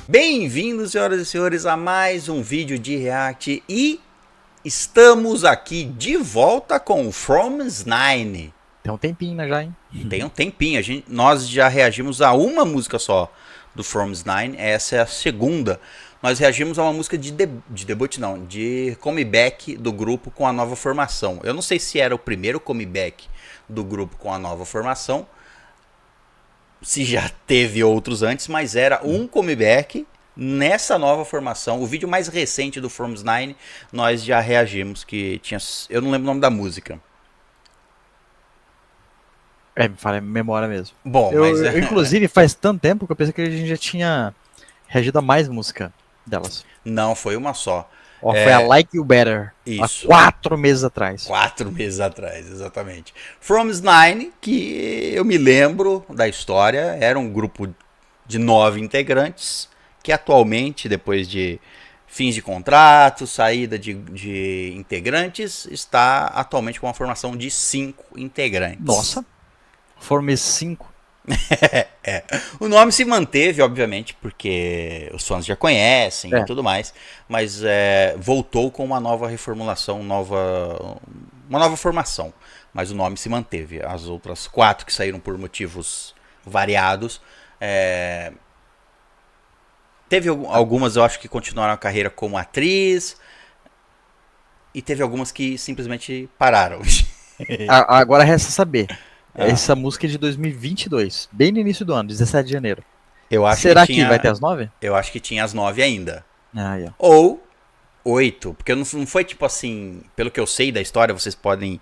Bem-vindos, senhoras e senhores, a mais um vídeo de React e estamos aqui de volta com o Froms 9. Tem um tempinho, né, já, hein? Tem um tempinho, nós já reagimos a uma música só do Froms 9, essa é a segunda. Nós reagimos a uma música de debut, não, de comeback do grupo com a nova formação. Eu não sei se era o primeiro comeback do grupo com a nova formação, se já teve outros antes, mas era um comeback nessa nova formação. O vídeo mais recente do Froms 9, nós já reagimos, que tinha, eu não lembro o nome da música. Me falha a memória mesmo. Bom, eu, inclusive, faz tanto tempo que eu pensei que a gente já tinha reagido a mais música delas. Não, foi uma só. Foi a Like You Better. Isso. Há 4 meses atrás. 4 meses atrás, exatamente. Froms 9, que eu me lembro da história, era um grupo de 9 integrantes, que atualmente, depois de fins de contrato, saída de integrantes, está atualmente com uma formação de 5 integrantes. Nossa, Froms 5. O nome se manteve, obviamente, porque os fãs já conhecem e tudo mais, mas voltou com uma nova reformulação, uma nova formação, mas o nome se manteve. As outras 4 que saíram por motivos variados, teve algumas, eu acho, que continuaram a carreira como atriz, e teve algumas que simplesmente pararam. Agora resta saber. Essa música é de 2022, bem no início do ano, 17 de janeiro. Será que vai ter as 9? Eu acho que tinha as 9 ainda. Yeah. Ou 8, porque não foi tipo assim, pelo que eu sei da história, vocês podem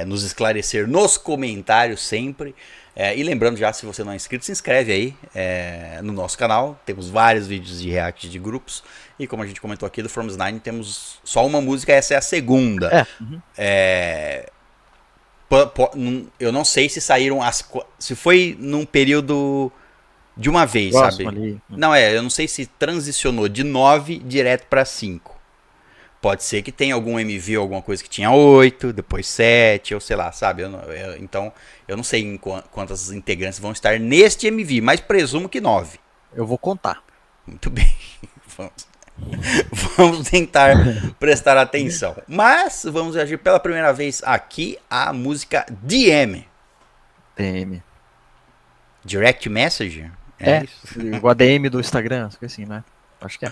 nos esclarecer nos comentários sempre. E lembrando já, se você não é inscrito, se inscreve aí no nosso canal. Temos vários vídeos de react de grupos. E como a gente comentou aqui do Froms 9, temos só uma música, essa é a segunda. Eu não sei se saíram se foi num período de uma vez, próximo, sabe? Ali. Não, eu não sei se transicionou de 9 direto para 5. Pode ser que tenha algum MV, alguma coisa que tinha 8, depois 7, ou sei lá, sabe? Então, eu não sei em quantas integrantes vão estar neste MV, mas presumo que 9. Eu vou contar. Muito bem. Vamos tentar prestar atenção. Mas vamos reagir pela primeira vez aqui à música DM. DM. Direct Message? Isso? O ADM do Instagram, assim, né? Acho que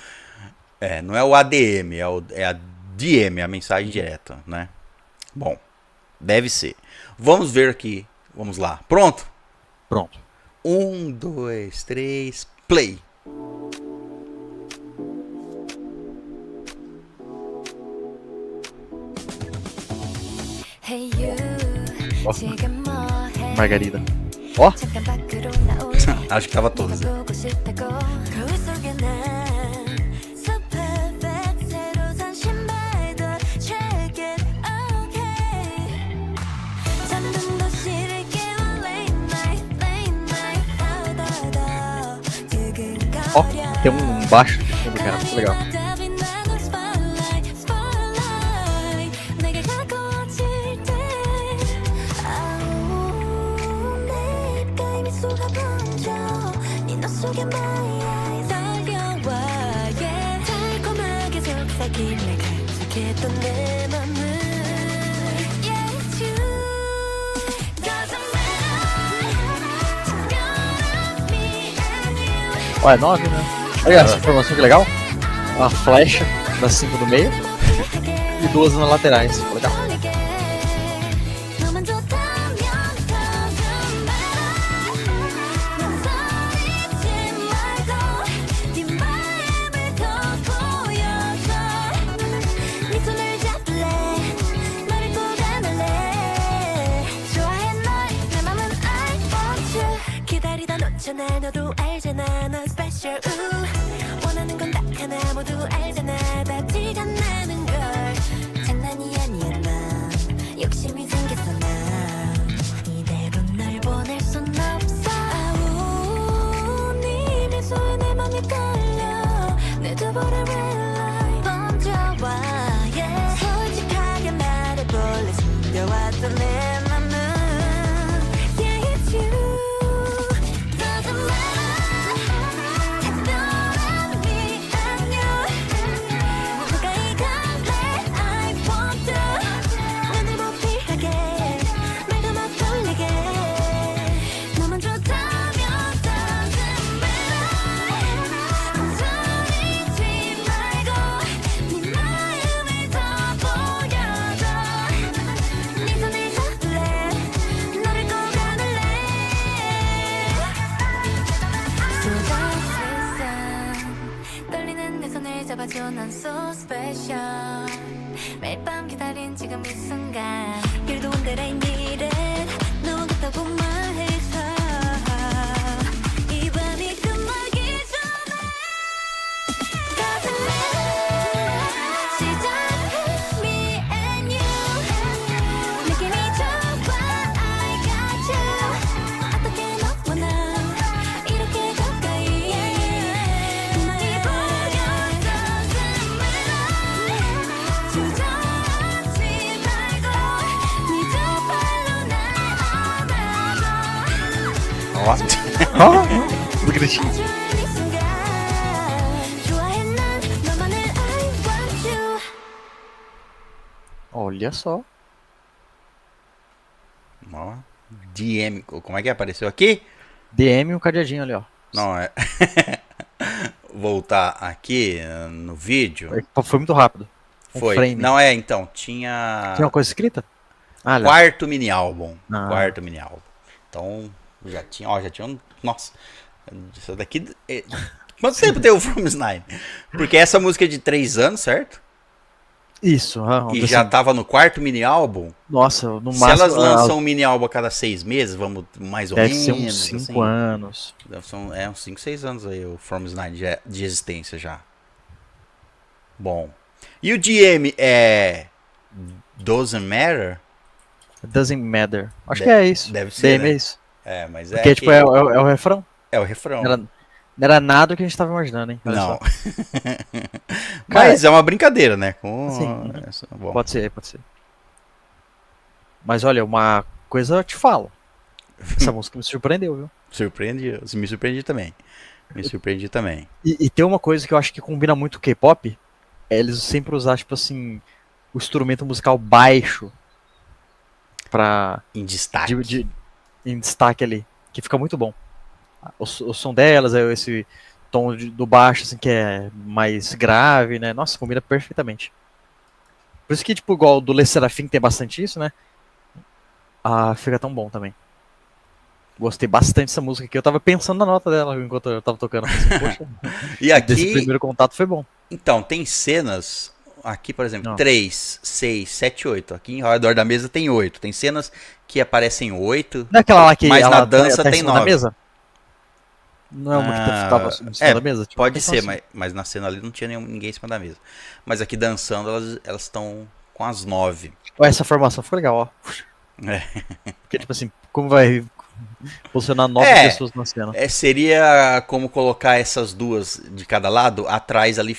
é. Não é o ADM, é a DM, a mensagem direta, né? Bom, deve ser. Vamos ver aqui. Vamos lá. Pronto? Pronto. 1, 2, 3, play. Margarida. Acho que tava todas. Tem um baixo de fundo, cara, muito legal. É 9, né? Olha essa informação que legal. Uma flecha das 5 no meio e 2 nas laterais. Legal. Ó, do gritinho. Olha só. Ó, DM, como é que apareceu aqui? DM e um cadeadinho ali, ó. Não, é. Voltar aqui no vídeo. Foi muito rápido. Foi. Frame. Não, então, tinha. Tinha uma coisa escrita? Ah, olha. Quarto mini álbum. Ah. Quarto mini álbum. Então, já tinha. Ó, já tinha um. Nossa. Isso daqui. Quanto tempo tem o From Nine? Porque essa música é de 3 anos, certo? Isso. E já tava no quarto mini álbum. Nossa, no Se máximo. elas lançam um mini álbum a cada 6 meses, vamos mais ou Deve menos. ser uns 5 assim. anos. São uns 5, 6 anos aí o From Nine de existência já. Bom. E o DM é. Doesn't Matter? Doesn't matter. Acho que é isso. Deve ser. DM Né? é isso. É, mas Porque, é. tipo, é o refrão. É o refrão. Não era nada do que a gente tava imaginando, hein? Olha Não. só. Mas é uma brincadeira, né? Com... Sim. Bom. Pode ser. Mas olha, uma coisa eu te falo. Essa música me surpreendeu, viu? Me surpreendi também. E tem uma coisa que eu acho que combina muito com K-pop, é eles sempre usar, tipo assim, o instrumento musical baixo pra. Em destaque. Em destaque ali. Que fica muito bom. O som delas, é esse tom do baixo, assim, que é mais grave, né? Nossa, combina perfeitamente. Por isso que, tipo, igual do Le Sserafim, que tem bastante isso, né? Ah, fica tão bom também. Gostei bastante dessa música aqui. Eu tava pensando na nota dela enquanto eu tava tocando. Assim, poxa, E aqui. desse primeiro contato foi bom. Então, tem cenas. Aqui, por exemplo, Não. 3, 6, 7, 8. Aqui ao redor da mesa tem 8. Tem cenas que aparecem 8. Não é aquela lá que Mas ela na dança tá em tem cima 9. da mesa? Não é uma que tava em cima da mesa? Tipo, Pode pensando ser, assim. mas na cena ali não tinha ninguém em cima da mesa. Mas aqui dançando, elas estão com as 9. Ó, essa formação ficou legal, ó. É. Porque, tipo assim, como vai posicionar 9 pessoas na cena? Seria como colocar essas duas de cada lado atrás ali,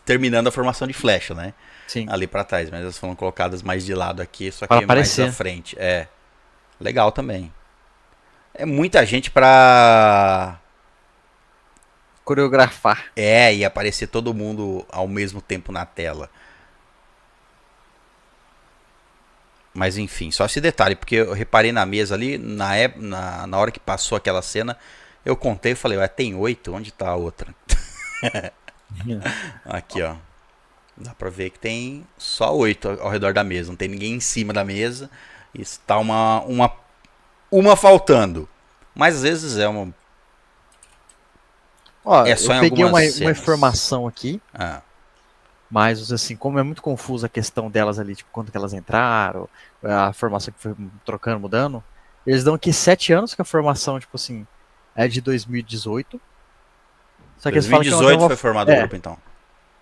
terminando a formação de flecha, né? Sim. Ali pra trás, mas elas foram colocadas mais de lado aqui, só que Para mais aparecer. à frente. É. Legal também. É muita gente pra. Coreografar. E aparecer todo mundo ao mesmo tempo na tela. Mas enfim, só esse detalhe, porque eu reparei na mesa ali, na hora que passou aquela cena, eu contei e falei, ué, tem 8? Onde tá a outra? Aqui, ó. Dá pra ver que tem só 8 ao redor da mesa, não tem ninguém em cima da mesa. E está uma faltando. Mas às vezes é uma. Ó, É só eu em peguei algumas uma cenas. informação aqui, Ah, mas assim, como é muito confusa a questão delas ali, tipo, quando que elas entraram, a formação que foi trocando, mudando, eles dão aqui 7 anos que a formação, tipo assim, é de 2018. Só que eles falam que 2018 foi formado o grupo, então.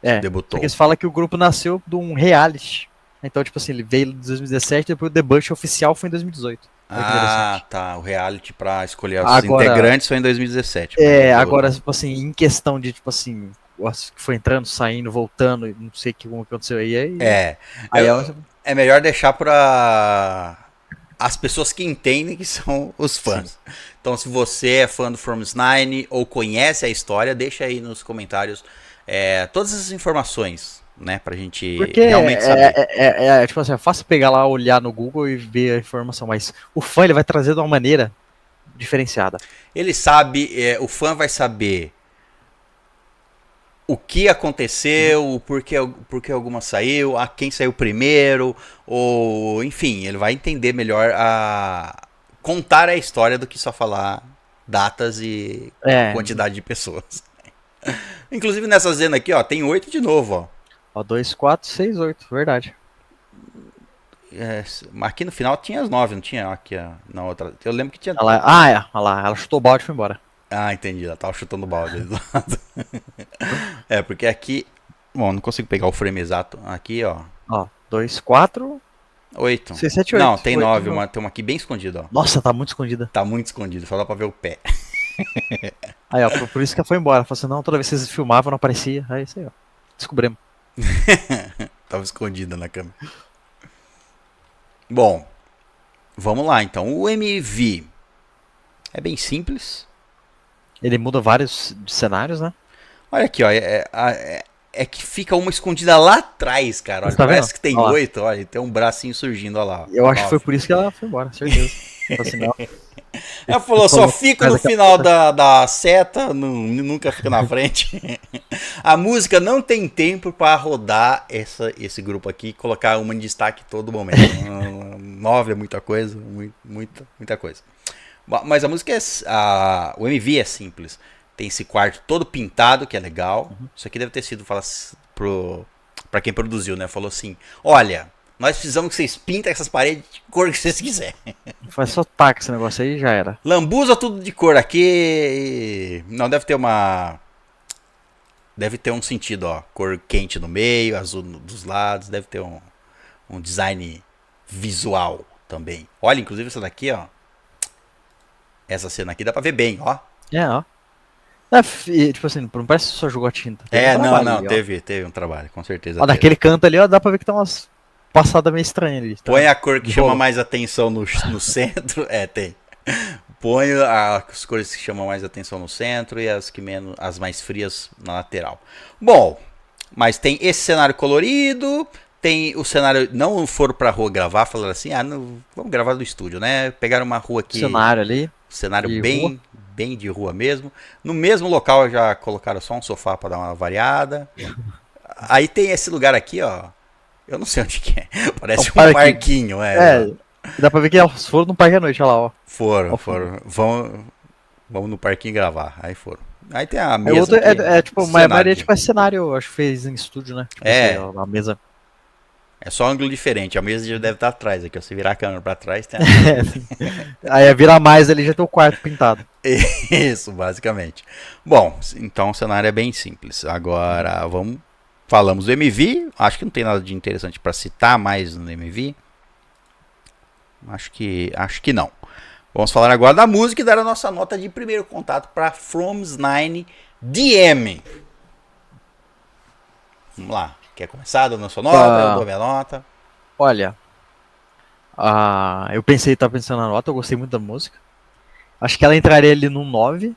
Só Debutou. que eles falam que o grupo nasceu de um reality. Então, tipo assim, ele veio em 2017 e depois o debut oficial foi em 2018. Olha que interessante. Tá. O reality pra escolher os Agora- integrantes foi em 2017. Agora, tipo assim, em questão de, tipo assim, que foi entrando, saindo, voltando, não sei como aconteceu aí. Aí É melhor deixar pra as pessoas que entendem que são os fãs. Sim. Então, se você é fã do Froms Nine ou conhece a história, deixa aí nos comentários todas essas informações, né? Pra gente porque realmente saber. tipo assim, é fácil pegar lá, olhar no Google e ver a informação, mas o fã ele vai trazer de uma maneira diferenciada. Ele sabe, o fã vai saber o que aconteceu, por que alguma saiu, a quem saiu primeiro, ou enfim, ele vai entender melhor contar a história do que só falar datas e quantidade de pessoas. Inclusive nessa cena aqui, ó, tem 8 de novo, ó. Ó, 2, 4, 6, 8, verdade. Aqui no final tinha as 9, não tinha? Aqui, ó, na outra. Eu lembro que tinha. Olha lá, ela chutou o balde e foi embora. Ah, entendi. Ela tava chutando balde ali do lado. Porque aqui. Bom, não consigo pegar o frame exato. Aqui, ó. Ó, 2, 4, 8. 6, 7, 8. Não, tem 8, 9. não. Tem uma aqui bem escondida, ó. Nossa, tá muito escondida. Tá muito escondido, só dá pra ver o pé. Aí, ó, por isso que ela foi embora. Ela falou assim, não, toda vez que vocês filmavam não aparecia. Aí, isso aí, ó. Descobrimos. Tava escondida na câmera. Bom, vamos lá então. O MV É bem simples. Ele muda vários cenários, né? Olha aqui, ó. É que fica uma escondida lá atrás, cara. Olha, Você tá vendo? parece que tem Olha lá. 8, olha, tem um bracinho surgindo, olha lá. Eu acho que foi 9. por isso que ela foi embora, certeza. Falou assim, não, Ela falou, só fico faz no aquela final coisa. da seta, nunca fica na frente. A música não tem tempo pra rodar esse grupo aqui e colocar uma em destaque todo momento. 9 é muita coisa, muita coisa. Mas a música o MV é simples. Tem esse quarto todo pintado, que é legal. Isso aqui deve ter sido pra quem produziu, né? Falou assim, olha, nós precisamos que vocês pintem essas paredes de cor que vocês quiserem. Faz só taca esse negócio aí e já era. Lambuza tudo de cor aqui. Não, deve ter uma... Deve ter um sentido, ó. Cor quente no meio, azul dos lados. Deve ter um design visual também. Olha, inclusive essa daqui, ó. Essa cena aqui dá pra ver bem, ó. Ó. Tipo assim, não parece que só jogou a tinta. É, um não, trabalho não, ali, ó. teve um trabalho, com certeza. Ó, teve. naquele canto ali, ó, dá pra ver que tem umas passadas meio estranhas ali. Tá? Põe a cor que chama Bolo. mais atenção no centro. É, tem. Põe as cores que chamam mais atenção no centro e as mais frias na lateral. Bom, mas tem esse cenário colorido, tem o cenário... Não foram pra rua gravar, falaram assim, não, vamos gravar do estúdio, né? Pegaram uma rua aqui... Cenário ali. Cenário de bem de rua mesmo. No mesmo local já colocaram só um sofá pra dar uma variada. Aí tem esse lugar aqui, ó. Eu não sei onde que é. Parece um parquinho, Dá pra ver que elas foram no parque à noite, olha lá, ó. Foram. Vamos no parquinho gravar. Aí foram. Aí tem a mesa. Outro, tipo, a maioria cenário. tipo, é cenário, acho que fez em estúdio, né? Tipo, É. assim, ó, a mesa. É só um ângulo diferente. A mesa já deve estar atrás aqui. Se virar a câmera pra trás, tem Aí vira mais ali, já tem o quarto pintado. Isso, basicamente. Bom, então o cenário é bem simples. Agora, falamos do MV. Acho que não tem nada de interessante para citar mais no MV. Acho que não. Vamos falar agora da música e dar a nossa nota de primeiro contato para From's Nine DM. Vamos lá. Quer começar dando a sua nota? Eu dou minha nota. Olha, eu tava pensando na nota, eu gostei muito da música. Acho que ela entraria ali no 9.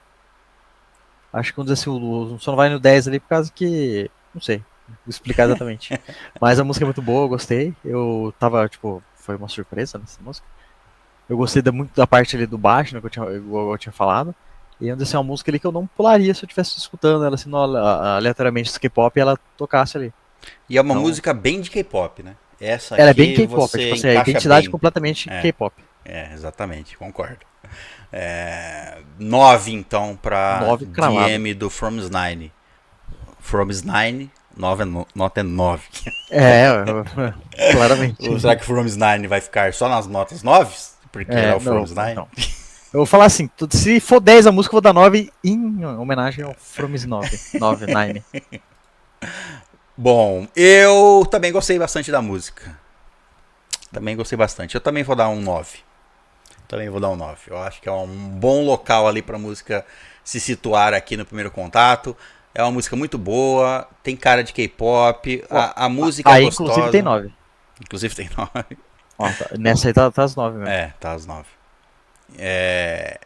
Acho que vamos dizer assim, o só não vai no 10 ali por causa que... Não sei, vou explicar exatamente. Mas a música é muito boa, eu gostei. Eu tava, tipo, foi uma surpresa nessa música. Eu gostei muito da parte ali do baixo, né, que eu tinha falado. E vamos dizer assim, uma música ali que eu não pularia se eu estivesse escutando ela assim, aleatoriamente do K-pop e ela tocasse ali. E é uma Então, música bem de K-pop, né? Essa ela é aqui bem K-pop, você tipo assim, a encaixa identidade bem. completamente K-pop. Exatamente, concordo. 9 então pra 9 cravado. DM do From's Nine. From's Nine, nota é 9. Claramente. Será que o From's Nine vai ficar só nas notas 9? Porque é o From's Nine? Não. Eu vou falar assim, se for 10 a música, eu vou dar 9 em homenagem ao From's 9. 9. Bom, eu também gostei bastante da música. Também gostei bastante. Eu também vou dar um 9. Eu acho que é um bom local ali pra música se situar aqui no primeiro contato. É uma música muito boa, tem cara de K-pop, a música é gostosa. Inclusive tem 9. Inclusive tem 9. Ó, nessa aí tá as 9 mesmo. Tá às 9. É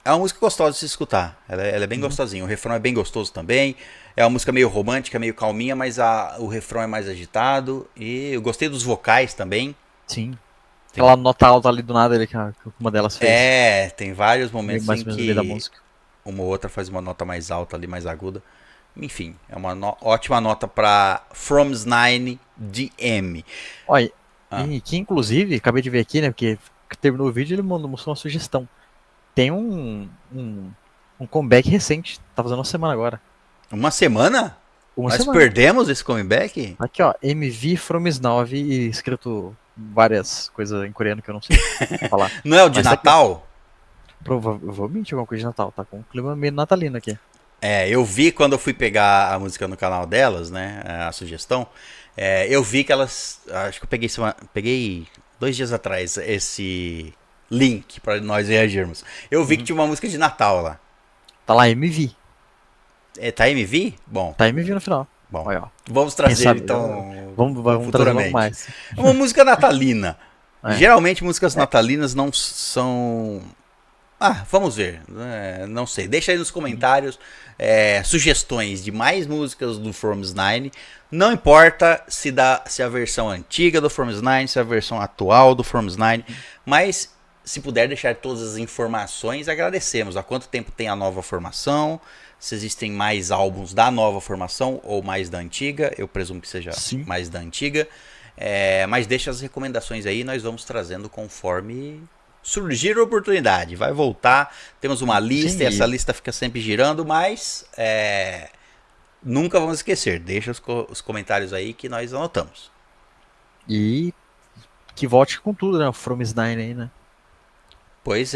uma música gostosa de se escutar. Ela é bem gostosinha. O refrão é bem gostoso também. É uma música meio romântica, meio calminha, mas o refrão é mais agitado. E eu gostei dos vocais também. Sim. Aquela nota alta ali do nada ali que uma delas fez. Tem vários momentos mais em ou menos no meio da que música. uma ou outra faz uma nota mais alta ali, mais aguda. Enfim, é uma ótima nota pra From's Nine DM. Olha, e que inclusive, acabei de ver aqui, né, porque terminou o vídeo e ele mostrou uma sugestão. Tem um comeback recente, tá fazendo uma semana agora. Uma semana? Nós semana. perdemos esse comeback? Aqui ó, MV From's 9 e escrito várias coisas em coreano que eu não sei falar. Não é o de Mas Natal? Provavelmente alguma coisa de Natal, tá com um clima meio natalino aqui. Eu vi quando eu fui pegar a música no canal delas, né, a sugestão, eu vi que elas, acho que eu peguei 2 dias atrás esse link pra nós reagirmos. Eu vi que tinha uma música de Natal lá. Tá lá MV. Tá MV? Bom. Tá MV no final. Bom, olha, ó. vamos trazer então Vamos trazer logo mais. Uma música natalina. Geralmente músicas natalinas não são Vamos ver. Não sei. Deixa aí nos comentários sugestões de mais músicas do Forms 9. Não importa se a versão antiga do Forms 9, se a versão atual do Forms 9. Mas se puder deixar todas as informações, agradecemos. Há quanto tempo tem a nova formação? Se existem mais álbuns da nova formação ou mais da antiga. Eu presumo que seja mais da antiga. Mas deixa as recomendações aí. Nós vamos trazendo conforme surgir a oportunidade, vai voltar, temos uma lista. Sim. E essa lista fica sempre girando, mas nunca vamos esquecer, deixa os comentários aí que nós anotamos. E que volte com tudo, né, o Froms 9 aí, né? Pois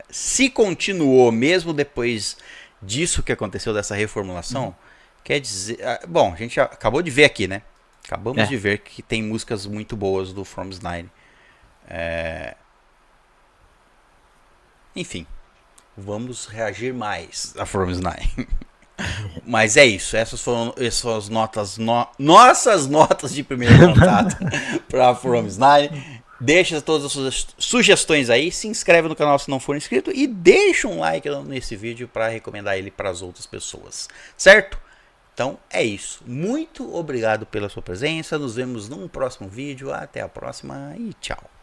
se continuou mesmo depois disso que aconteceu, dessa reformulação, quer dizer, bom, a gente acabou de ver aqui, né, acabamos de ver que tem músicas muito boas do Froms 9. Enfim, vamos reagir mais a Forms 9. Mas é isso, essas foram as notas, nossas notas de primeiro contato para a Forms 9. Deixa todas as suas sugestões aí, se inscreve no canal se não for inscrito e deixa um like nesse vídeo para recomendar ele para as outras pessoas, certo? Então é isso, muito obrigado pela sua presença, nos vemos num próximo vídeo, até a próxima e tchau.